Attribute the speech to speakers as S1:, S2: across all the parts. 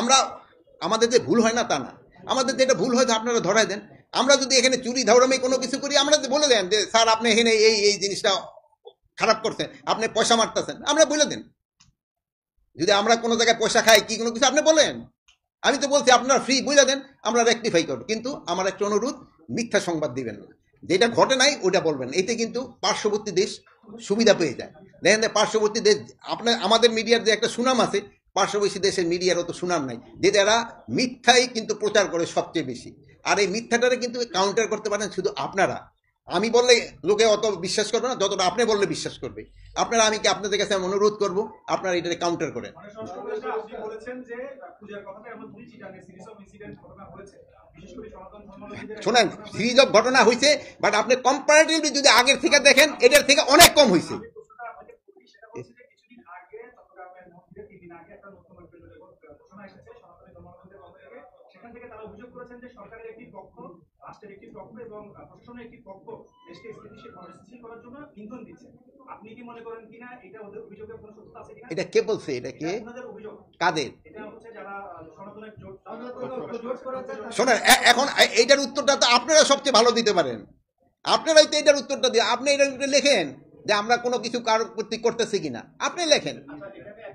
S1: আমরা আমাদের যে ভুল হয় না তা না, আমাদের যেটা ভুল হয় আপনারা ধরাই দেন। আমরা যদি এখানে চুরি ধর্মে কোনো কিছু করি, আমরা বলে দেন যে স্যার আপনি এখানে এই এই জিনিসটা খারাপ করছেন, আপনি পয়সা মারতেছেন, আমরা বলে দেন। যদি আমরা কোনো জায়গায় পয়সা খাই কি কোনো কিছু আপনি বলেন, আমি তো বলছি আপনারা ফ্রি বুঝে দেন, আমরা রেকটিফাই করব। কিন্তু আমার একটা অনুরোধ, মিথ্যা সংবাদ দিবেন না, যেটা ঘটে নাই ওটা বলবেন। এতে কিন্তু পার্শ্ববর্তী দেশ সুবিধা পেয়ে যায়। দেখেন পার্শ্ববর্তী দেশ, আপনার আমাদের মিডিয়ার যে একটা সুনাম আছে, পার্শ্ববর্তী দেশের মিডিয়ার অত সুনাম নাই, যে যারা মিথ্যাই কিন্তু প্রচার করে সবচেয়ে বেশি। আর এই মিথ্যাটারে কিন্তু কাউন্টার করতে পারেন শুধু আপনারা। আমি বললে লোকে অত বিশ্বাস করবে না যতটা আপনি বললে বিশ্বাস করবে। আপনারা, আমি কি আপনাদের কাছে আমি অনুরোধ করবো আপনারা এটাকে কাউন্টার করেন। শোনেন, সিরিজ অফ ঘটনা হয়েছে, বাট আপনি কম্পারেটিভলি যদি আগের থেকে দেখেন এটার থেকে অনেক কম হয়েছে। এটা কে বলছে? এটা কে? কাদের? শোনেন, এখন এইটার উত্তরটা তো আপনারা সবচেয়ে ভালো দিতে পারেন। আপনারাই তো এটার উত্তরটা দিয়ে, আপনি এটা লেখেন যে আমরা কোনো কিছু কারোর প্রতি করতেছি কিনা, আপনি লেখেন।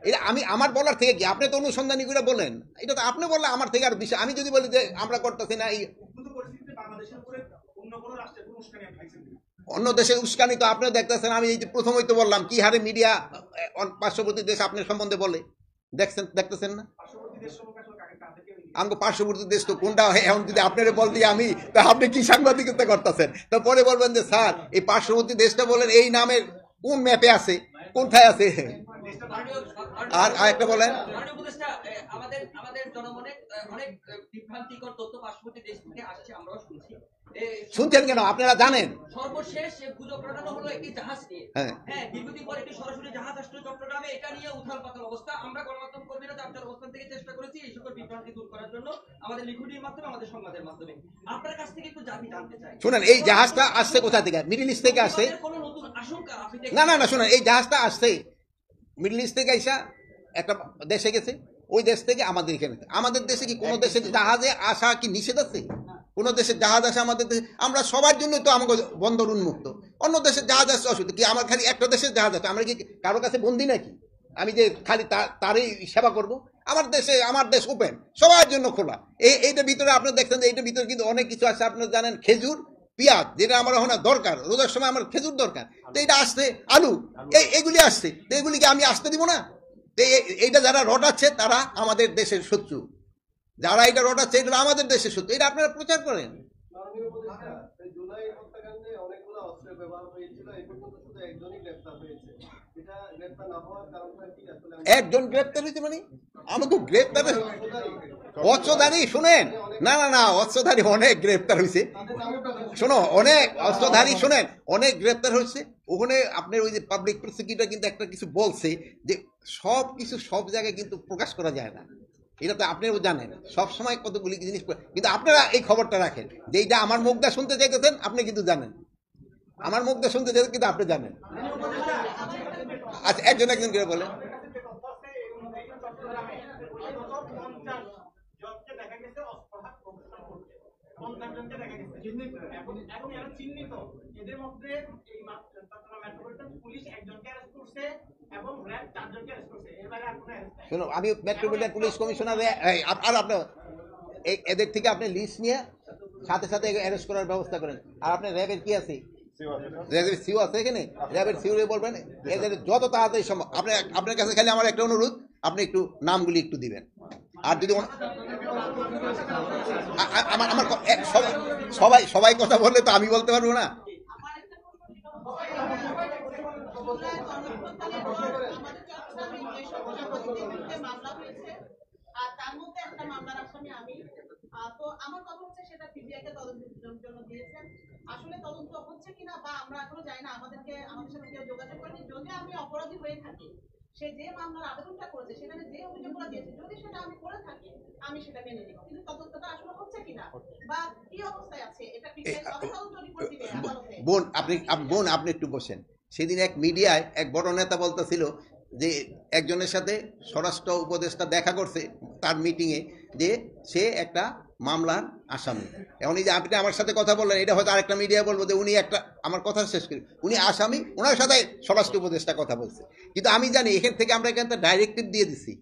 S1: এটা আমি আমার বলার থেকে কি, আপনি তো অনুসন্ধানী করে বলেন, এটা তো আপনি বললে আমার থেকে আর বিষয়। আমি যদি বলি যে আমরা করতেছি না, এই অন্য দেশের উস্কানি তো আপনিও দেখতেছেন। আমি এই যে প্রথমই তো বললাম কি হারে মিডিয়া পার্শ্ববর্তী দেশ আপনার সম্বন্ধে বলে, দেখছেন, দেখতেছেন না? আমাকে পার্শ্ববর্তী দেশ তো কোনটা, এখন যদি আপনারা বল দিয়ে আমি, তা আপনি কি সাংবাদিকতা করতেছেন? তো পরে বলবেন যে স্যার এই পার্শ্ববর্তী দেশটা বলেন এই নামের কোন ম্যাপে আছে, কোনটায় আছে? আর একটা বলেন,
S2: আমাদের আমাদের জনমনে অনেক বিভ্রান্তিকর তথ্য পার্শ্ববর্তী দেশ থেকে আসছে, আমরাও শুনছি।
S1: শুনছেন কেন? আপনারা জানেন
S2: সর্বশেষ গুজব রটানো হলো একটি জাহাজ নিয়ে। হ্যাঁ, দীর্ঘদিন পর একটি সরাসরি জাহাজ আসলো চট্টগ্রামে, এটা নিয়ে উথাল পাতাল অবস্থা। আমরা গণমাধ্যম কর্মীরা যার অবস্থান থেকে চেষ্টা করেছি এই সকল বিভ্রান্তি দূর করার জন্য, আমাদের লিখুনির মাধ্যমে, আমাদের সংবাদের মাধ্যমে। আপনার কাছ থেকে একটু জানতে চাই,
S1: শুনেন এই জাহাজটা আসছে কোথা থেকে? মিডল ইস্ট থেকে আসছে।
S2: কোনো নতুন আশঙ্কা আপনি?
S1: না না না, শুনেন এই জাহাজটা আসছে মিডল ইস্ট থেকে, আইসা একটা দেশে গেছে, ওই দেশ থেকে আমাদের এখানে। আমাদের দেশে কি কোনো দেশের জাহাজে আসা কি নিষেধ আছে? কোন দেশের জাহাজ আসে আমাদের দেশে? আমরা সবার জন্য তো আমাকে বন্দর উন্মুক্ত। অন্য দেশের জাহাজ আসছে অসুবিধা কি? আমার খালি একটা দেশের জাহাজ আছে, আমরা কি কারো কাছে বন্দি নাকি? আমি যে খালি তারই সেবা করব? আমার দেশে, আমার দেশ ওপেন, সবার জন্য খোলা। এইটার ভিতরে আপনি দেখছেন যে এইটার ভিতরে কিন্তু অনেক কিছু আছে। আপনারা জানেন খেজুর, পেঁয়াজ, যেটা আমার এখন দরকার, রোজার সময় আমার খেজুর দরকার, তো এটা আসছে, আলু, এগুলি আসছে, তো এগুলিকে আমি আসতে দিব না? এইটা যারা রটাচ্ছে তারা আমাদের দেশের শত্রু, যারা এটা রটাচ্ছে এটা আমাদের দেশের শত্রু, এটা আপনারা প্রচার করেন। একজন গ্রেপ্তার হয়েছে মানে? আমাকে গ্রেপ্তার অস্ত্রধারী, শুনেন, না না না, অস্ত্রধারী অনেক গ্রেপ্তার হয়েছে। শোনো, অনেক অস্ত্রধারী, শোনেন, অনেক গ্রেপ্তার হয়েছে। ওখানে আপনার ওই যে পাবলিক প্রসিকিউটর কিন্তু একটা কিছু বলছে যে সব কিছু সব জায়গায় কিন্তু প্রকাশ করা যায় না। এটা তো আপনিও জানেন, সবসময় কতগুলি জিনিস, কিন্তু আপনারা এই খবরটা রাখেন যে এইটা আমার মুখটা শুনতে চাইতেছেন, আপনি কিন্তু জানেন, আমার মুখটা শুনতে চাইতেন কিন্তু আপনি জানেন। আচ্ছা, একজন একজন করে বলেন। শুনো, আমি মেট্রোপলিটন পুলিশ কমিশনারে, আর আপনার এদের থেকে আপনি লিস্ট নিয়ে সাথে সাথে অ্যারেস্ট করার ব্যবস্থা করেন। আর আপনার র্যাবের কি আছে? র্যাবের সিও আছে এখানে, র্যাবের সিওরে বলবেন এদের যত তাড়াতাড়ি সম্ভব। আপনার কাছে খালি আমার একটা অনুরোধ, আপনি একটু নামগুলি একটু দিবেন। আর যদি আমার সবাই সবাই কথা বললে তো আমি বলতে পারবো না।
S3: তো আমার কথা হচ্ছে সেটা পিবিআইকে তদন্তের জন্য দিয়েছেন, আসলে তদন্ত হচ্ছে কিনা বা আমরা এখনো জানি না, আমাদের সাথে কেউ যোগাযোগ করেনি। যদি আমি অপরাধী হয়ে থাকি, সে যে মামলার আবেদনটা করেছে সেখানে যে অভিযোগগুলো দিয়েছে, যদি সেটা আমি করে থাকি আমি সেটা মেনে নিব, কিন্তু তদন্তটা আসলে হচ্ছে কিনা বা কি অবস্থায় আছে এটা পিবিআই তদন্ত রিপোর্ট দিবে আদালতে।
S1: বোন আপনি একটু বসেন। সেদিন এক মিডিয়ায় এক বড় নেতা বলতেছিল যে একজনের সাথে স্বরাষ্ট্র উপদেষ্টা দেখা করছে তার মিটিংয়ে, যে সে একটা মামলার আসামি। এখন এই যে আপনি আমার সাথে কথা বললেন, এটা হয়তো আরেকটা মিডিয়া বলবো যে উনি একটা, আমার কথা শেষ করি, উনি আসামি, ওনার সাথে স্বরাষ্ট্র উপদেষ্টা কথা বলছে। কিন্তু আমি জানি এখান থেকে আমরা এখান থেকে ডাইরেক্টিভ দিয়ে দিছি,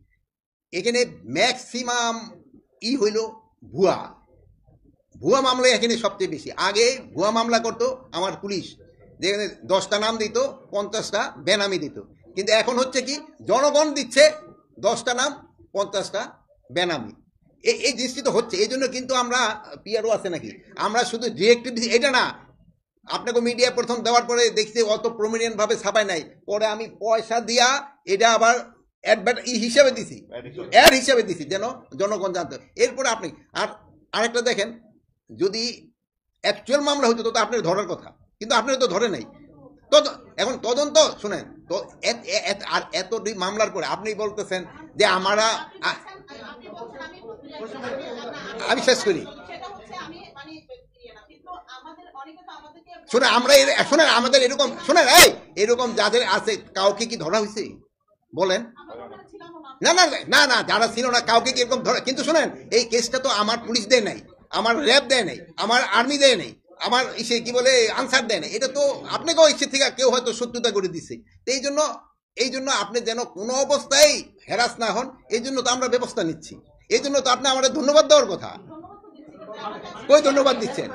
S1: এখানে ম্যাক্সিমাম হইল ভুয়া ভুয়া মামলা এখানে সবচেয়ে বেশি। আগে ভুয়া মামলা করতো আমার পুলিশ, যেখানে 10টা নাম দিত, 50টা বেনামি দিত। কিন্তু এখন হচ্ছে কি, জনগণ দিচ্ছে 10টা নাম, 50টা বেনামি। এই জিনিসটি তো হচ্ছে। এই জন্য কিন্তু আমরা পিআরও আছে নাকি, আমরা শুধু ডিরেক্টিভ দিচ্ছি এটা না। আপনাকে মিডিয়া প্রথম দেওয়ার পরে দেখছি অত প্রমিনেন্ট ভাবে ছাপায় নাই, পরে আমি পয়সা দিয়া এটা আবার হিসাবে দিছি, অ্যাড হিসাবে দিছি, যেন জনগণ জানতো। এরপরে আপনি আরেকটা দেখেন, যদি অ্যাকচুয়াল মামলা হইতো তো আপনার ধরার কথা, কিন্তু আপনার তো ধরে নাই। এখন তদন্ত শুনেন তো, আর এত মামলার পরে আপনি বলতেছেন যে আমরা,
S3: আপনি বলছেন আমি
S1: আমি শেষ করি।
S3: সেটা হচ্ছে আমি মানে ইয়ে না, কিন্তু আমাদের অনেকে তো আমাদেরকে
S1: শোনেন, আমরা শোনেন আমাদের এরকম, শোনেন এরকম যাদের আছে কাউকে কি ধরা হয়েছে বলেন?
S3: আমরা ছিলাম না।
S1: না না না না, যারা ছিল না কাউকে কি এরকম ধরা? কিন্তু শোনেন, এই কেসটা তো আমার পুলিশ দেয় নাই, আমার র্যাব দেয় নাই, আমার আর্মি দেয় নাই, আমার ইসে কি বলে আনসার দেয় নাই। এটা তো আপনাকেও ইচ্ছে থেকে কেউ হয়তো শত্রুতা করে দিচ্ছে। তো এই জন্য আপনি যেন কোনো অবস্থায় হেরাস না হন, এই জন্য তো আমরা ব্যবস্থা নিচ্ছি। এই জন্য তো আপনি আমাদের ধন্যবাদ দেওয়ার কথা।
S3: ধন্যবাদ তো দিচ্ছি, কিন্তু আমরা
S1: কই ধন্যবাদ দিচ্ছেন?